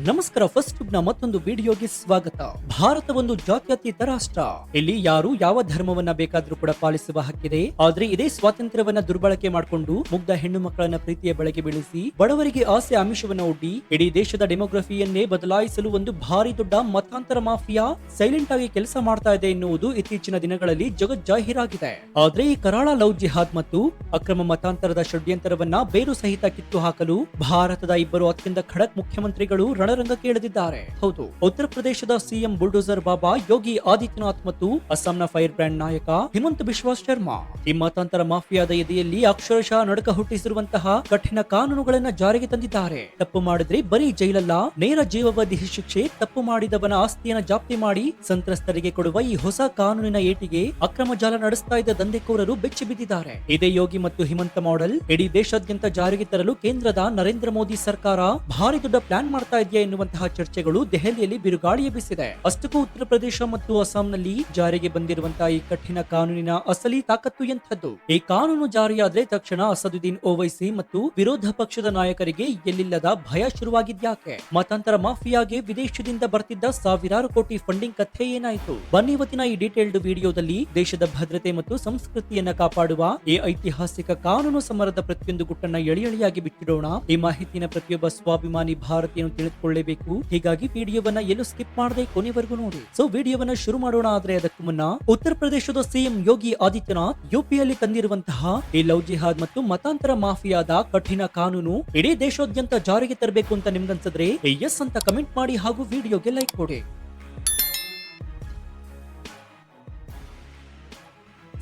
ನಮಸ್ಕಾರ. ಫಸ್ಟ್ ನ ಮತ್ತೊಂದು ವಿಡಿಯೋಗೆ ಸ್ವಾಗತ. ಭಾರತ ಒಂದು ಜಾತ್ಯತೀತ ರಾಷ್ಟ್ರ. ಇಲ್ಲಿ ಯಾರು ಯಾವ ಧರ್ಮವನ್ನ ಬೇಕಾದ್ರೂ ಕೂಡ ಪಾಲಿಸುವ ಹಕ್ಕಿದೆ. ಆದ್ರೆ ಇದೇ ಸ್ವಾತಂತ್ರ್ಯವನ್ನ ದುರ್ಬಳಕೆ ಮಾಡಿಕೊಂಡು ಮುಗ್ಧ ಹೆಣ್ಣು ಮಕ್ಕಳನ್ನ ಪ್ರೀತಿಯ ಬೆಳಗ್ಗೆ ಬೀಳಿಸಿ ಬಡವರಿಗೆ ಆಸೆ ಆಮಿಷವನ್ನ ಒಡ್ಡಿ ಇಡೀ ದೇಶದ ಡೆಮೋಗ್ರಫಿಯನ್ನೇ ಬದಲಾಯಿಸಲು ಒಂದು ಭಾರಿ ದೊಡ್ಡ ಮತಾಂತರ ಮಾಫಿಯಾ ಸೈಲೆಂಟ್ ಆಗಿ ಕೆಲಸ ಮಾಡ್ತಾ ಇದೆ ಎನ್ನುವುದು ಇತ್ತೀಚಿನ ದಿನಗಳಲ್ಲಿ ಜಗಜ್ಜಾಹೀರಾಗಿದೆ. ಆದ್ರೆ ಈ ಕರಾಳ ಲವ್ ಜಿಹಾದ್ ಮತ್ತು ಅಕ್ರಮ ಮತಾಂತರದ ಷಡ್ಯಂತರವನ್ನ ಬೇರು ಸಹಿತ ಕಿತ್ತು ಹಾಕಲು ಭಾರತದ ಇಬ್ಬರು ಅತ್ಯಂತ ಖಡಕ್ ಮುಖ್ಯಮಂತ್ರಿಗಳು ರಣರಂಗಕ್ಕೆ ಇಳಿದಿದ್ದಾರೆ. ಹೌದು, ಉತ್ತರ ಪ್ರದೇಶದ ಸಿಎಂ ಬುಲ್ಡೋಸರ್ ಬಾಬಾ ಯೋಗಿ ಆದಿತ್ಯನಾಥ್ ಮತ್ತು ಅಸ್ಸಾಂನ ಫೈರ್ ಬ್ರ್ಯಾಂಡ್ ನಾಯಕ ಹಿಮಂತ ಬಿಶ್ವಾ ಶರ್ಮಾ ಈ ಮತಾಂತರ ಮಾಫಿಯಾದ ಎದೆಯಲ್ಲಿ ಅಕ್ಷರಶಃ ನಡುಕ ಹುಟ್ಟಿಸಿರುವಂತಹ ಕಠಿಣ ಕಾನೂನುಗಳನ್ನ ಜಾರಿಗೆ ತಂದಿದ್ದಾರೆ. ತಪ್ಪು ಮಾಡಿದ್ರೆ ಬರೀ ಜೈಲಲ್ಲ, ನೇರ ಜೀವಾವಧಿ ಶಿಕ್ಷೆ. ತಪ್ಪು ಮಾಡಿದವನ ಆಸ್ತಿಯನ್ನ ಜಪ್ತಿ ಮಾಡಿ ಸಂತ್ರಸ್ತರಿಗೆ ಕೊಡುವ ಈ ಹೊಸ ಕಾನೂನಿನ ಏಟಿಗೆ ಅಕ್ರಮ ಜಾಲ ನಡೆಸ್ತಾ ಇದ್ದ ದಂಧೆಕೋರರು ಬೆಚ್ಚಿ ಬಿದ್ದಿದ್ದಾರೆ. ಇದೇ ಯೋಗಿ ಮತ್ತು ಹಿಮಂತ ಮಾಡೆಲ್ ಇಡೀ ದೇಶಾದ್ಯಂತ ಜಾರಿಗೆ ತರಲು ಕೇಂದ್ರದ ನರೇಂದ್ರ ಮೋದಿ ಸರ್ಕಾರ ಭಾರಿ ದೊಡ್ಡ ಪ್ಲಾನ್ ಮಾಡ್ತಾ ಇದೆಯಾ ಎನ್ನುವಂತಹ ಚರ್ಚೆಗಳು ದೆಹಲಿಯಲ್ಲಿ ಬಿರುಗಾಳಿ ಎಬ್ಬಿಸಿದೆ. ಅಷ್ಟಕ್ಕೂ ಉತ್ತರ ಪ್ರದೇಶ ಮತ್ತು ಅಸ್ಸಾಂನಲ್ಲಿ ಜಾರಿಗೆ ಬಂದಿರುವಂತಹ ಈ ಕಠಿಣ ಕಾನೂನಿನ ಅಸಲಿ ತಾಕತ್ತು ಎಂಥದ್ದು? ಈ ಕಾನೂನು ಜಾರಿಯಾದ್ರೆ ತಕ್ಷಣ ಅಸದುದ್ದೀನ್ ಓವೈಸಿ ಮತ್ತು ವಿರೋಧ ಪಕ್ಷದ ನಾಯಕರಿಗೆ ಎಲ್ಲಿಲ್ಲದ ಭಯ ಶುರುವಾಗಿದ್ಯಾಕೆ? ಮತಾಂತರ ಮಾಫಿಯಾಗೆ ವಿದೇಶದಿಂದ ಬರ್ತಿದ್ದ ಸಾವಿರಾರು ಕೋಟಿ ಫಂಡಿಂಗ್ ಕಥೆ ಏನಾಯ್ತು? ಬನ್ನಿ ಇವತ್ತಿನ ಈ ಡೀಟೇಲ್ಡ್ ವಿಡಿಯೋದಲ್ಲಿ ದೇಶದ ಭದ್ರತೆ ಮತ್ತು ಸಂಸ್ಕೃತಿಯನ್ನ ಕಾಪಾಡುವ ಈ ಐತಿಹಾಸಿಕ ಕಾನೂನು ಸಮರದ ಪ್ರತಿಯೊಂದು ಗುಟ್ಟನ್ನ ಎಳೆಯಾಗಿ ಬಿಟ್ಟಿಡೋಣ. ಈ ಮಾಹಿತಿನ ಪ್ರತಿಯೊಬ್ಬ ಸ್ವಾಭಿಮಾನಿ ಭಾರತೀಯನು ತಿಳಿದುಕೊಳ್ಳಬೇಕು. ಹೀಗಾಗಿ ವಿಡಿಯೋವನ್ನ ಎಲ್ಲೂ ಸ್ಕಿಪ್ ಮಾಡದೆ ಕೊನೆವರೆಗೂ ನೋಡಿ. ಸೊ ವಿಡಿಯೋವನ್ನ ಶುರು ಮಾಡೋಣ. ಆದ್ರೆ ಅದಕ್ಕೂ ಮುನ್ನ ಉತ್ತರ ಪ್ರದೇಶದ ಸಿಎಂ ಯೋಗಿ ಆದಿತ್ಯನಾಥ್ ಯುಪಿಯಲ್ಲಿ ತಂದಿರುವಂತಹ ಈ ಲವ್ ಜಿಹಾದ್ ಮತ್ತು ಮತಾಂತರ ಮಾಫಿಯಾದ ಕಠಿಣ ಕಾನೂನು ಇಡೀ ದೇಶಾದ್ಯಂತ ಜಾರಿಗೆ ತರಬೇಕು ಅಂತ ನಿಮ್ಗನ್ಸಿದ್ರೆ ಎಸ್ ಅಂತ ಕಮೆಂಟ್ ಮಾಡಿ ಹಾಗೂ ವಿಡಿಯೋಗೆ ಲೈಕ್ ಕೊಡಿ.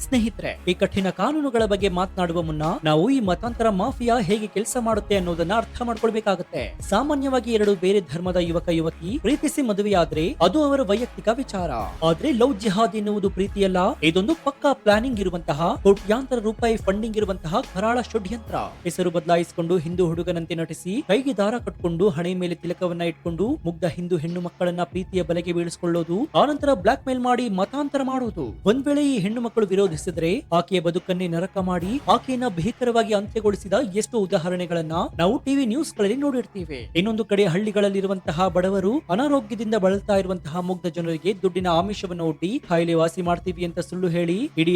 ಸ್ನೇಹಿತರೆ, ಈ ಕಠಿಣ ಕಾನೂನುಗಳ ಬಗ್ಗೆ ಮಾತನಾಡುವ ಮುನ್ನ ನಾವು ಈ ಮತಾಂತರ ಮಾಫಿಯಾ ಹೇಗೆ ಕೆಲಸ ಮಾಡುತ್ತೆ ಅನ್ನೋದನ್ನ ಅರ್ಥ ಮಾಡ್ಕೊಳ್ಬೇಕಾಗುತ್ತೆ. ಸಾಮಾನ್ಯವಾಗಿ ಎರಡು ಬೇರೆ ಧರ್ಮದ ಯುವಕ ಯುವತಿ ಪ್ರೀತಿಸಿ ಮದುವೆಯಾದ್ರೆ ಅದು ಅವರ ವೈಯಕ್ತಿಕ ವಿಚಾರ. ಆದ್ರೆ ಲವ್ ಜಿಹಾದ್ ಎನ್ನುವುದು ಪ್ರೀತಿಯಲ್ಲ, ಇದೊಂದು ಪಕ್ಕಾ ಪ್ಲಾನಿಂಗ್ ಇರುವಂತಹ ಕೋಟ್ಯಾಂತರ ರೂಪಾಯಿ ಫಂಡಿಂಗ್ ಇರುವಂತಹ ಕರಾಳ ಷಡ್ಯಂತ್ರ. ಹೆಸರು ಬದಲಾಯಿಸಿಕೊಂಡು ಹಿಂದೂ ಹುಡುಗನಂತೆ ನಟಿಸಿ ಕೈಗೆ ದಾರ ಕಟ್ಕೊಂಡು ಹಣೆ ಮೇಲೆ ತಿಲಕವನ್ನ ಇಟ್ಕೊಂಡು ಮುಗ್ಧ ಹಿಂದೂ ಹೆಣ್ಣು ಮಕ್ಕಳನ್ನ ಪ್ರೀತಿಯ ಬಲೆಗೆ ಬೀಳಿಸಿಕೊಳ್ಳೋದು, ಆನಂತರ ಬ್ಲಾಕ್ ಮೇಲ್ ಮಾಡಿ ಮತಾಂತರ ಮಾಡೋದು. ಒಂದ್ ವೇಳೆ ಈ ಹೆಣ್ಣು ಮಕ್ಕಳು ವಿರೋಧಿಸಿದ್ರೆ ಆಕೆಯ ಬದುಕನ್ನೇ ನರಕ ಮಾಡಿ ಆಕೆಯನ್ನ ಭೀಕರವಾಗಿ ಅಂತ್ಯಗೊಳಿಸಿದ ಎಷ್ಟು ಉದಾಹರಣೆಗಳನ್ನ ನಾವು ಟಿವಿ ನ್ಯೂಸ್ ಗಳಲ್ಲಿ ನೋಡಿರ್ತೀವಿ. ಇನ್ನೊಂದು ಕಡೆ ಹಳ್ಳಿಗಳಲ್ಲಿರುವಂತಹ ಬಡವರು ಅನಾರೋಗ್ಯದಿಂದ ಬಳಲ್ತಾ ಇರುವಂತಹ ಮುಗ್ಧ ಜನರಿಗೆ ದುಡ್ಡಿನ ಆಮಿಷವನ್ನು ಒಡ್ಡಿ ಕಾಯಿಲೆ ವಾಸಿ ಮಾಡ್ತೀವಿ ಅಂತ ಸುಳ್ಳು ಹೇಳಿ ಇಡೀ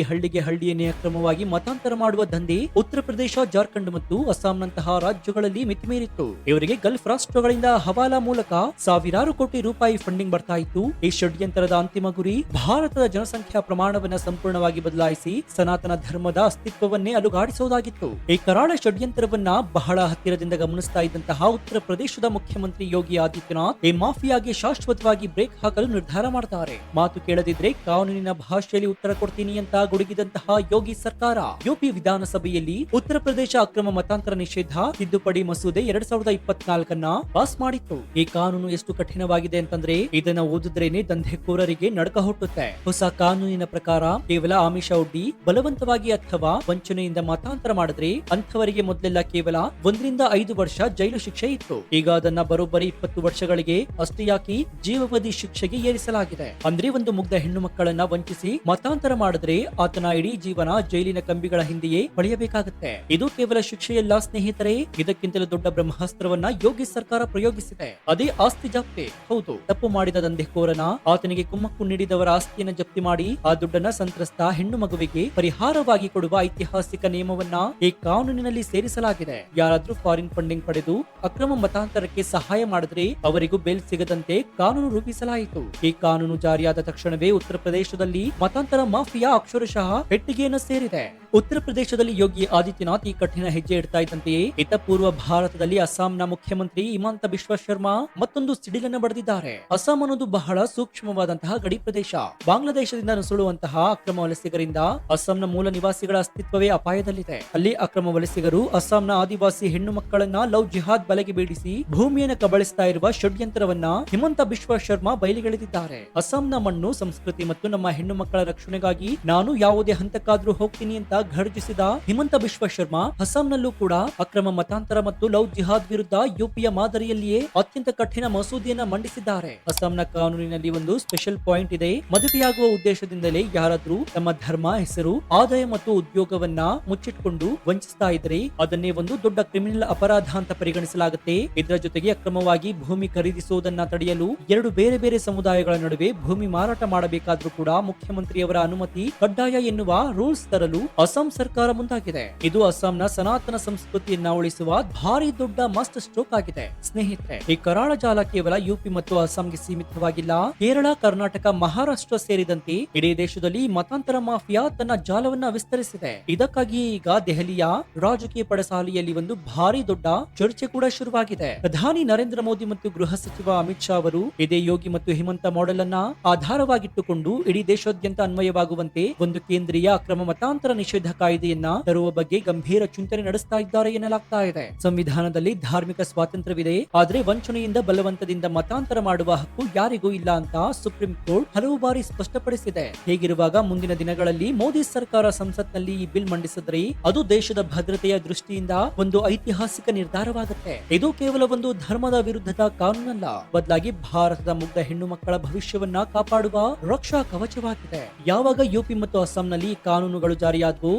ಹಳ್ಳಿಯನ್ನೇ ಅಕ್ರಮವಾಗಿ ಮತಾಂತರ ಮಾಡುವ ದಂಧೆ ಉತ್ತರ ಪ್ರದೇಶ, ಜಾರ್ಖಂಡ್ ಮತ್ತು ಅಸ್ಸಾಂನಂತಹ ರಾಜ್ಯಗಳಲ್ಲಿ ಮಿತಿಮೀರಿತ್ತು. ಇವರಿಗೆ ಗಲ್ಫ್ ರಾಷ್ಟ್ರಗಳಿಂದ ಹವಾಲಾ ಮೂಲಕ ಸಾವಿರಾರು ಕೋಟಿ ರೂಪಾಯಿ ಫಂಡಿಂಗ್ ಬರ್ತಾ ಇತ್ತು. ಈ ಷಡ್ಯಂತ್ರದ ಅಂತಿಮ ಗುರಿ ಭಾರತದ ಜನಸಂಖ್ಯಾ ಪ್ರಮಾಣವನ್ನ ಸಂಪೂರ್ಣವಾಗಿ ಬದಲಾಯಿಸಿ ಸನಾತನ ಧರ್ಮದ ಅಸ್ತಿತ್ವವನ್ನೇ ಅಲುಗಾಡಿಸುವುದಾಗಿತ್ತು. ಈ ಕರಾಳ ಷಡ್ಯಂತ್ರವನ್ನ ಬಹಳ ಹತ್ತಿರದಿಂದ ಗಮನಿಸ್ತಾ ಇದ್ದಂತಹ ಉತ್ತರ ಪ್ರದೇಶದ ಮುಖ್ಯಮಂತ್ರಿ ಯೋಗಿ ಆದಿತ್ಯನಾಥ್ ಈ ಮಾಫಿಯಾಗೆ ಶಾಶ್ವತವಾಗಿ ಬ್ರೇಕ್ ಹಾಕಲು ನಿರ್ಧಾರ ಮಾಡ್ತಾರೆ. ಮಾತು ಕೇಳದಿದ್ರೆ ಕಾನೂನಿನ ಭಾಷೆಯಲ್ಲಿ ಉತ್ತರ ಕೊಡ್ತೀನಿ ಅಂತ ಗುಡುಗಿದಂತಹ ಯೋಗಿ ಸರ್ಕಾರ ಯುಪಿ ವಿಧಾನಸಭೆಯಲ್ಲಿ ಉತ್ತರ ಪ್ರದೇಶ ಅಕ್ರಮ ಮತಾಂತರ ನಿಷೇಧ ತಿದ್ದುಪಡಿ ಮಸೂದೆ 2024 ಪಾಸ್ ಮಾಡಿತ್ತು. ಈ ಕಾನೂನು ಎಷ್ಟು ಕಠಿಣವಾಗಿದೆ ಅಂತಂದ್ರೆ ಇದನ್ನ ಓದಿದ್ರೇನೆ ದಂಧೆಕೋರರಿಗೆ ನಡುಕ ಹುಟ್ಟುತ್ತೆ. ಹೊಸ ಕಾನೂನಿನ ಪ್ರಕಾರ ಕೇವಲ ಆಮಿಷ ಒಡ್ಡಿ ಬಲವಂತವಾಗಿ ಅಥವಾ ವಂಚನೆಯಿಂದ ಮತಾಂತರ ಮಾಡಿದ್ರೆ ಅಂಥವರಿಗೆ ಮೊದಲೆಲ್ಲ ಕೇವಲ 1 ರಿಂದ 5 ವರ್ಷ ಜೈಲು ಶಿಕ್ಷೆ ಇತ್ತು. ಈಗ ಅದನ್ನ ಬರೋಬ್ಬರಿ 20 ವರ್ಷಗಳಿಗೆ ಅಷ್ಟೇ ಯಾಕಿ ಜೀವಾವಧಿ ಶಿಕ್ಷೆಗೆ ಏರಿಸಲಾಗಿದೆ. ಅಂದ್ರೆ ಒಂದು ಮುಗ್ಧ ಹೆಣ್ಣು ಮಕ್ಕಳನ್ನ ವಂಚಿಸಿ ಮತಾಂತರ ಮಾಡಿದ್ರೆ ಆತನ ಇಡೀ ಜೀವನ ಜೈಲಿನ ಕಂಬಿಗಳ ಹಿಂದೆಯೇ ಪಡೆಯಬೇಕಾಗುತ್ತೆ. ಇದು ಕೇವಲ ಶಿಕ್ಷೆಯಲ್ಲ ಸ್ನೇಹಿತರೆ, ಇದಕ್ಕಿಂತಲೂ ದೊಡ್ಡ ಬ್ರಹ್ಮಾಸ್ತ್ರವನ್ನ ಯೋಗಿ ಸರ್ಕಾರ ಪ್ರಯೋಗಿಸಿದೆ. ಅದೇ ಆಸ್ತಿ ಜಪ್ತಿ. ಹೌದು, ತಪ್ಪು ಮಾಡಿದ ದಂಧೆಕೋರನ ಆತನಿಗೆ ಕುಮ್ಮಕ್ಕು ನೀಡಿದವರ ಆಸ್ತಿಯನ್ನ ಜಪ್ತಿ ಮಾಡಿ ಆ ದುಡ್ಡನ್ನ ಸಂತ್ರಸ್ತ ಹೆಣ್ಣು ಮಗುವಿಗೆ ಪರಿಹಾರವಾಗಿ ಕೊಡುವ ಐತಿಹಾಸಿಕ ನಿಯಮವನ್ನ ಈ ಕಾನೂನಿನಲ್ಲಿ ಸೇರಿಸಲಾಗಿದೆ. ಯಾರಾದ್ರೂ ಫಾರಿನ್ ಫಂಡಿಂಗ್ ಪಡೆದು ಅಕ್ರಮ ಮತಾಂತರಕ್ಕೆ ಸಹಾಯ ಮಾಡಿದ್ರೆ ಅವರಿಗೂ ಬೇಲ್ ಸಿಗದಂತೆ ಕಾನೂನು ರೂಪಿಸಲಾಯಿತು. ಈ ಕಾನೂನು ಜಾರಿಯಾದ ತಕ್ಷಣವೇ ಉತ್ತರ ಪ್ರದೇಶದಲ್ಲಿ ಮತಾಂತರ ಮಾಫಿಯಾ ಅಕ್ಷರಶಃ ಪೆಟ್ಟಿಗೆಯನ್ನು ಸೇರಿದೆ. ಉತ್ತರ ಪ್ರದೇಶದಲ್ಲಿ ಯೋಗಿ ಆದಿತ್ಯನಾಥ್ ಈ ಕಠಿಣ ಹೆಜ್ಜೆ ಇಡ್ತಾ ಇದ್ದಂತೆಯೇ ಇತ್ತ ಪೂರ್ವ ಭಾರತದಲ್ಲಿ ಅಸ್ಸಾಂನ ಮುಖ್ಯಮಂತ್ರಿ ಹಿಮಂತ ಬಿಶ್ವಾ ಶರ್ಮಾ ಮತ್ತೊಂದು ಸಿಡಿಲನ್ನು ಬಡಿದಿದ್ದಾರೆ. ಅಸ್ಸಾಂ ಅನ್ನೋದು ಬಹಳ ಸೂಕ್ಷ್ಮವಾದಂತಹ ಗಡಿ ಪ್ರದೇಶ. ಬಾಂಗ್ಲಾದೇಶದಿಂದ ನುಸುಳುವಂತಹ ಅಕ್ರಮ ವಲಸಿಗರಿಂದ ಅಸ್ಸಾಂನ ಮೂಲ ನಿವಾಸಿಗಳ ಅಸ್ತಿತ್ವವೇ ಅಪಾಯದಲ್ಲಿದೆ. ಅಲ್ಲಿ ಅಕ್ರಮ ವಲಸಿಗರು ಅಸ್ಸಾಂನ ಆದಿವಾಸಿ ಹೆಣ್ಣು ಮಕ್ಕಳನ್ನ ಲವ್ ಜಿಹಾದ್ ಬಲೆಗೆ ಬೀಳಿಸಿ ಭೂಮಿಯನ್ನು ಕಬಳಿಸ್ತಾ ಇರುವ ಷಡ್ಯಂತ್ರವನ್ನ ಹಿಮಂತ ಬಿಶ್ವಾ ಶರ್ಮಾ ಬಯಲಿಗೆಳೆದಿದ್ದಾರೆ. ಅಸ್ಸಾಂನ ಮಣ್ಣು, ಸಂಸ್ಕೃತಿ ಮತ್ತು ನಮ್ಮ ಹೆಣ್ಣು ಮಕ್ಕಳ ರಕ್ಷಣೆಗಾಗಿ ನಾನು ಯಾವುದೇ ಹಂತಕ್ಕಾದ್ರೂ ಹೋಗ್ತೀನಿ ಅಂತ ಘರ್ಜಿಸಿದ ಹಿಮಂತ ಬಿಶ್ವ ಶರ್ಮಾ ಅಸ್ಸಾಂನಲ್ಲೂ ಕೂಡ ಅಕ್ರಮ ಮತಾಂತರ ಮತ್ತು ಲವ್ ಜಿಹಾದ್ ವಿರುದ್ಧ ಯುಪಿಯ ಮಾದರಿಯಲ್ಲಿಯೇ ಅತ್ಯಂತ ಕಠಿಣ ಮಸೂದೆಯನ್ನ ಮಂಡಿಸಿದ್ದಾರೆ. ಅಸ್ಸಾಂನ ಕಾನೂನಿನಲ್ಲಿ ಒಂದು ಸ್ಪೆಷಲ್ ಪಾಯಿಂಟ್ ಇದೆ. ಮದುವೆಯಾಗುವ ಉದ್ದೇಶದಿಂದಲೇ ಯಾರಾದ್ರೂ ತಮ್ಮ ಧರ್ಮ, ಹೆಸರು, ಆದಾಯ ಮತ್ತು ಉದ್ಯೋಗವನ್ನ ಮುಚ್ಚಿಟ್ಕೊಂಡು ವಂಚಿಸ್ತಾ ಇದ್ರೆ ಅದನ್ನೇ ಒಂದು ದೊಡ್ಡ ಕ್ರಿಮಿನಲ್ ಅಪರಾಧ ಅಂತ ಪರಿಗಣಿಸಲಾಗುತ್ತೆ. ಇದರ ಜೊತೆಗೆ ಅಕ್ರಮವಾಗಿ ಭೂಮಿ ಖರೀದಿಸುವುದನ್ನ ತಡೆಯಲು ಎರಡು ಬೇರೆ ಬೇರೆ ಸಮುದಾಯಗಳ ನಡುವೆ ಭೂಮಿ ಮಾರಾಟ ಮಾಡಬೇಕಾದ್ರೂ ಕೂಡ ಮುಖ್ಯಮಂತ್ರಿಯವರ ಅನುಮತಿ ಕಡ್ಡಾಯ ಎನ್ನುವ ರೂಲ್ಸ್ ತರಲು ಅಸ್ಸಾಂ ಸರ್ಕಾರ ಮುಂದಾಗಿದೆ. ಇದು ಅಸ್ಸಾಂನ ಸನಾತನ ಸಂಸ್ಕೃತಿಯನ್ನ ಉಳಿಸುವ ಭಾರಿ ದೊಡ್ಡ ಮಸ್ಟ್ ಸ್ಟ್ರೋಕ್ ಆಗಿದೆ. ಸ್ನೇಹಿತರೆ, ಈ ಕರಾಳ ಜಾಲ ಕೇವಲ ಯುಪಿ ಮತ್ತು ಅಸ್ಸಾಂಗೆ ಸೀಮಿತವಾಗಿಲ್ಲ. ಕೇರಳ, ಕರ್ನಾಟಕ, ಮಹಾರಾಷ್ಟ್ರ ಸೇರಿದಂತೆ ಇಡೀ ದೇಶದಲ್ಲಿ ಮತಾಂತರ ಮಾಫಿಯಾ ತನ್ನ ಜಾಲವನ್ನ ವಿಸ್ತರಿಸಿದೆ. ಇದಕ್ಕಾಗಿ ಈಗ ದೆಹಲಿಯ ರಾಜಕೀಯ ಪಡಸಾಲೆಯಲ್ಲಿ ಒಂದು ಭಾರಿ ದೊಡ್ಡ ಚರ್ಚೆ ಕೂಡ ಶುರುವಾಗಿದೆ. ಪ್ರಧಾನಿ ನರೇಂದ್ರ ಮೋದಿ ಮತ್ತು ಗೃಹ ಸಚಿವ ಅಮಿತ್ ಶಾ ಅವರು ಇದೇ ಯೋಗಿ ಮತ್ತು ಹಿಮಂತ ಮಾಡೆಲ್ ಅನ್ನ ಆಧಾರವಾಗಿಟ್ಟುಕೊಂಡು ಇಡೀ ದೇಶಾದ್ಯಂತ ಅನ್ವಯವಾಗುವಂತೆ ಒಂದು ಕೇಂದ್ರೀಯ ಅಕ್ರಮ ಮತಾಂತರ ನಿಷೇಧ ಕಾಯ್ದೆಯನ್ನ ತರುವ ಬಗ್ಗೆ ಗಂಭೀರ ಚಿಂತನೆ ನಡೆಸ್ತಾ ಇದ್ದಾರೆ ಎನ್ನಲಾಗ್ತಾ ಇದೆ. ಸಂವಿಧಾನದಲ್ಲಿ ಧಾರ್ಮಿಕ ಸ್ವಾತಂತ್ರ್ಯವಿದೆ, ಆದ್ರೆ ವಂಚನೆಯಿಂದ ಬಲವಂತದಿಂದ ಮತಾಂತರ ಮಾಡುವ ಹಕ್ಕು ಯಾರಿಗೂ ಇಲ್ಲ ಅಂತ ಸುಪ್ರೀಂ ಕೋರ್ಟ್ ಹಲವು ಬಾರಿ ಸ್ಪಷ್ಟಪಡಿಸಿದೆ. ಹೀಗಿರುವಾಗ ಮುಂದಿನ ದಿನಗಳಲ್ಲಿ ಮೋದಿ ಸರ್ಕಾರ ಸಂಸತ್ನಲ್ಲಿ ಈ ಬಿಲ್ ಮಂಡಿಸಿದ್ರೆ ಅದು ದೇಶದ ಭದ್ರತೆಯ ದೃಷ್ಟಿಯಿಂದ ಒಂದು ಐತಿಹಾಸಿಕ ನಿರ್ಧಾರವಾಗುತ್ತೆ. ಇದು ಕೇವಲ ಒಂದು ಧರ್ಮದ ವಿರುದ್ಧದ ಕಾನೂನಲ್ಲ, ಬದಲಾಗಿ ಭಾರತದ ಮುಗ್ಧ ಹೆಣ್ಣು ಮಕ್ಕಳ ಭವಿಷ್ಯವನ್ನ ಕಾಪಾಡುವ ರಕ್ಷಾ ಕವಚವಾಗಿದೆ. ಯಾವಾಗ ಯುಪಿ ಮತ್ತು ಅಸ್ಸಾಂನಲ್ಲಿ ಕಾನೂನುಗಳು ಜಾರಿಯಾದವು,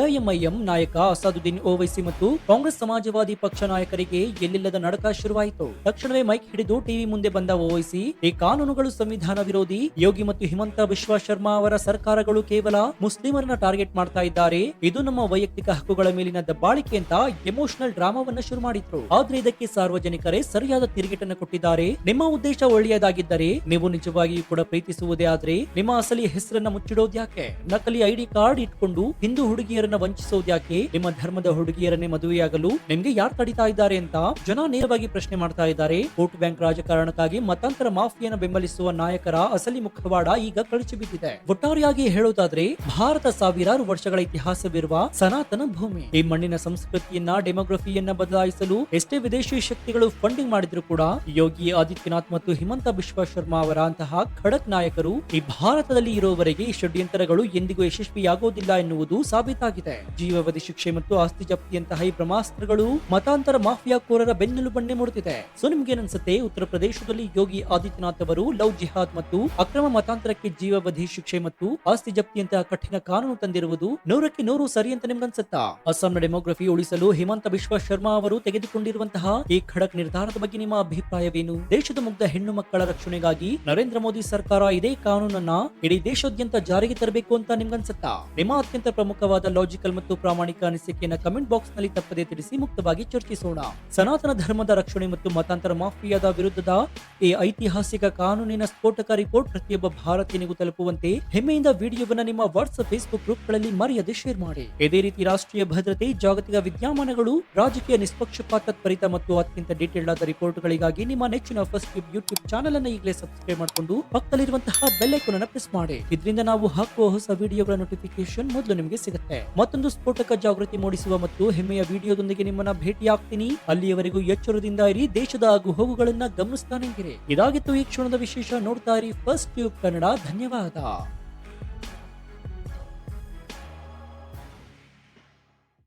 ಎಐಎಂಐಎಂ ನಾಯಕ ಅಸಾದುದ್ದೀನ್ ಓವೈಸಿ ಮತ್ತು ಕಾಂಗ್ರೆಸ್ ಸಮಾಜವಾದಿ ಪಕ್ಷ ನಾಯಕರಿಗೆ ಎಲ್ಲಿಲ್ಲದ ನಡಕ ಶುರುವಾಯಿತು. ತಕ್ಷಣವೇ ಮೈಕ್ ಹಿಡಿದು ಟಿವಿ ಮುಂದೆ ಬಂದ ಓವೈಸಿ, ಈ ಕಾನೂನುಗಳು ಸಂವಿಧಾನ ವಿರೋಧಿ. ಯೋಗಿ ಮತ್ತು ಹಿಮಂತ ಬಿಶ್ವ ಶರ್ಮಾ ಅವರ ಸರ್ಕಾರಗಳು ಕೇವಲ ಮುಸ್ಲಿಮರನ್ನ ಟಾರ್ಗೆಟ್ ಮಾಡ್ತಾ ಇದ್ದಾರೆ. ಇದು ನಮ್ಮ ವೈಯಕ್ತಿಕ ಹಕ್ಕುಗಳ ಮೇಲಿನ ದಬ್ಬಾಳಿಕೆ ಅಂತ ಎಮೋಷನಲ್ ಡ್ರಾಮಾವನ್ನ ಶುರು ಮಾಡಿದ್ರು. ಆದ್ರೆ ಇದಕ್ಕೆ ಸಾರ್ವಜನಿಕರೇ ಸರಿಯಾದ ತಿರುಗೇಟನ್ನು ಕೊಟ್ಟಿದ್ದಾರೆ. ನಿಮ್ಮ ಉದ್ದೇಶ ಒಳ್ಳೆಯದಾಗಿದ್ದರೆ, ನೀವು ನಿಜವಾಗಿಯೂ ಕೂಡ ಪ್ರೀತಿಸುವುದೇ ಆದ್ರೆ ನಿಮ್ಮ ಅಸಲಿ ಹೆಸರನ್ನ ಮುಚ್ಚಿಡೋದ್ಯಾಕೆ? ನಕಲಿ ಐಡಿ ಕಾರ್ಡ್ ಇಟ್ಕೊಂಡು ಹಿಂದೂ ಹುಡುಗಿಯರನ್ನ ವಂಚಿಸೋದ್ಯಾಕೆ? ನಿಮ್ಮ ಧರ್ಮದ ಹುಡುಗಿಯರನ್ನೇ ಮದುವೆಯಾಗಲು ನಿಮ್ಗೆ ಯಾರು ತಡಿತಾ ಇದ್ದಾರೆ ಅಂತ ಜನ ನೇರವಾಗಿ ಪ್ರಶ್ನೆ ಮಾಡ್ತಾ ಇದ್ದಾರೆ. ವೋಟ್ ಬ್ಯಾಂಕ್ ರಾಜಕಾರಣಕ್ಕಾಗಿ ಮತಾಂತರ ಮಾಫಿಯಾನ ಬೆಂಬಲಿಸುವ ನಾಯಕರ ಅಸಲಿ ಮುಖವಾಡ ಈಗ ಕಳಚಿ ಬಿದ್ದಿದೆ. ಒಟ್ಟಾರೆಯಾಗಿ ಹೇಳೋದಾದ್ರೆ ಭಾರತ ಸಾವಿರಾರು ವರ್ಷಗಳ ಇತಿಹಾಸವಿರುವ ಸನಾತನ ಭೂಮಿ. ಈ ಮಣ್ಣಿನ ಸಂಸ್ಕೃತಿಯನ್ನ, ಡೆಮೋಗ್ರಫಿಯನ್ನ ಬದಲಾಯಿಸಲು ಎಷ್ಟೇ ವಿದೇಶಿ ಶಕ್ತಿಗಳು ಫಂಡಿಂಗ್ ಮಾಡಿದ್ರು ಕೂಡ ಯೋಗಿ ಆದಿತ್ಯನಾಥ್ ಮತ್ತು ಹಿಮಂತ ಬಿಶ್ವ ಶರ್ಮಾ ಅವರ ಅಂತಹ ಖಡಕ್ ನಾಯಕರು ಈ ಭಾರತದಲ್ಲಿ ಇರುವವರೆಗೆ ಈ ಷಡ್ಯಂತ್ರಗಳು ಎಂದಿಗೂ ಯಶಸ್ವಿಯಾಗೋದಿಲ್ಲ ಎನ್ನುವುದು ಸಾಬೀತಾಗಿದೆ. ಜೀವಾವಧಿ ಶಿಕ್ಷೆ ಮತ್ತು ಆಸ್ತಿ ಜಪ್ತಿಯಂತಹ ಈ ಬ್ರಹ್ಮಾಸ್ತ್ರಗಳು ಮತಾಂತರ ಮಾಫಿಯಾ ಕೋರರ ಬೆನ್ನೆಲುಬನ್ನೇ ಮುಡುತ್ತಿದೆ. ಸೊ ನಿಮ್ಗೇನನ್ಸುತ್ತೆ? ಉತ್ತರ ಪ್ರದೇಶದಲ್ಲಿ ಯೋಗಿ ಆದಿತ್ಯನಾಥ್ ಅವರು ಲವ್ ಜಿಹಾದ್ ಮತ್ತು ಅಕ್ರಮ ಮತಾಂತರಕ್ಕೆ ಜೀವಾವಧಿ ಶಿಕ್ಷೆ ಮತ್ತು ಆಸ್ತಿ ಜಪ್ತಿಯಂತಹ ಕಠಿಣ ಕಾನೂನು ತಂದಿರುವುದು 100ಕ್ಕೆ 100 ಸರಿ ಅಂತ ನಿಮ್ಗನ್ಸುತ್ತಾ? ಅಸ್ಸಾಂನ ಡೆಮೋಗ್ರಫಿ ಉಳಿಸಲು ಹಿಮಂತ ಬಿಶ್ವ ಶರ್ಮಾ ಅವರು ತೆಗೆದುಕೊಂಡಿರುವಂತಹ ಈ ಖಡಕ್ ನಿರ್ಧಾರದ ಬಗ್ಗೆ ನಿಮ್ಮ ಅಭಿಪ್ರಾಯವೇನು? ದೇಶದ ಮುಗ್ಧ ಹೆಣ್ಣು ಮಕ್ಕಳ ರಕ್ಷಣೆಗಾಗಿ ನರೇಂದ್ರ ಮೋದಿ ಸರ್ಕಾರ ಇದೇ ಕಾನೂನನ್ನ ಇಡೀ ದೇಶಾದ್ಯಂತ ಜಾರಿಗೆ ತರಬೇಕು ಅಂತ ನಿಮ್ಗನ್ಸುತ್ತಾ? ನಿಮ್ಮ ಅತ್ಯಂತ ಪ್ರಮುಖವಾದ ಲಾಜಿಕಲ್ ಮತ್ತು ಪ್ರಾಮಾಣಿಕ ಅನಿಸಿಕೆಯನ್ನ ಕಮೆಂಟ್ ಬಾಕ್ಸ್ ನಲ್ಲಿ ತಪ್ಪದೆ ತಿಳಿಸಿ ಮುಕ್ತವಾಗಿ ಚರ್ಚಿಸೋಣ. ಸನಾತನ ಧರ್ಮದ ರಕ್ಷಣೆ ಮತ್ತು ಮತಾಂತರ ಮಾಫಿಯಾದ ವಿರುದ್ಧದ ಈ ಐತಿಹಾಸಿಕ ಕಾನೂನಿನ ಸ್ಫೋಟಕ ರಿಪೋರ್ಟ್ ಪ್ರತಿಯೊಬ್ಬ ಭಾರತೀಯನಿಗೂ ತಲುಪುವಂತೆ ಹೆಮ್ಮೆಯಿಂದ ವಿಡಿಯೋವನ್ನ ನಿಮ್ಮ ವಾಟ್ಸ್ಆಪ್, ಫೇಸ್ಬುಕ್ ಗ್ರೂಪ್ಗಳಲ್ಲಿ ಮರೆಯದೆ ಶೇರ್ ಮಾಡಿ. ಇದೇ ರೀತಿ ರಾಷ್ಟ್ರೀಯ ಭದ್ರತೆ, ಜಾಗತಿಕ ವಿದ್ಯಮಾನಗಳು, ರಾಜಕೀಯ ನಿಷ್ಪಕ್ಷಪಾತ ತ್ವರಿತ ಮತ್ತು ಅತ್ಯಂತ ಡೀಟೇಲ್ಡ್ ಆದ ರಿಪೋರ್ಟ್ಗಳಿಗಾಗಿ ನಿಮ್ಮ ನೆಚ್ಚಿನ ಫಸ್ಟ್ ಟ್ಯೂಬ್ ಯೂಟ್ಯೂಬ್ ಚಾನೆಲ್ ಅನ್ನು ಈಗಲೇ ಸಬ್ಸ್ಕ್ರೈಬ್ ಮಾಡಿಕೊಂಡು ಪಕ್ಕದಲ್ಲಿರುವಂತಹ ಬೆಲ್ ಐಕಾನ್ ಅನ್ನು ಪ್ರೆಸ್ ಮಾಡಿ. ಇದರಿಂದ ನಾವು ಹಾಕುವ ಹೊಸ ವಿಡಿಯೋಗಳ ನೋಟಿಫಿಕೇಶನ್ ಮೊದಲು ನಿಮಗೆ ಸಿಗುತ್ತೆ. ಮತ್ತೊಂದು ಸ್ಫೋಟಕ ಜಾಗೃತಿ ಮೂಡಿಸುವ ಮತ್ತು ಹೆಮ್ಮೆಯ ವಿಡಿಯೋದೊಂದಿಗೆ ನಿಮ್ಮನ್ನ ಭೇಟಿಯಾಗ್ತೀನಿ. ಅಲ್ಲಿಯವರೆಗೂ ಎಚ್ಚರದಿಂದ ಇರಿ, ದೇಶದ ಆಗು ಹೋಗುಗಳನ್ನ ಗಮನಿಸ್ತಾನೆ ಇರಿ. ಇದಾಗಿತ್ತು ಈ ಕ್ಷಣದ ವಿಶೇಷ. ನೋಡ್ತಾ ಇರಿ ಫಸ್ಟ್ ಟ್ಯೂಬ್ ಕನ್ನಡ. ಧನ್ಯವಾದ.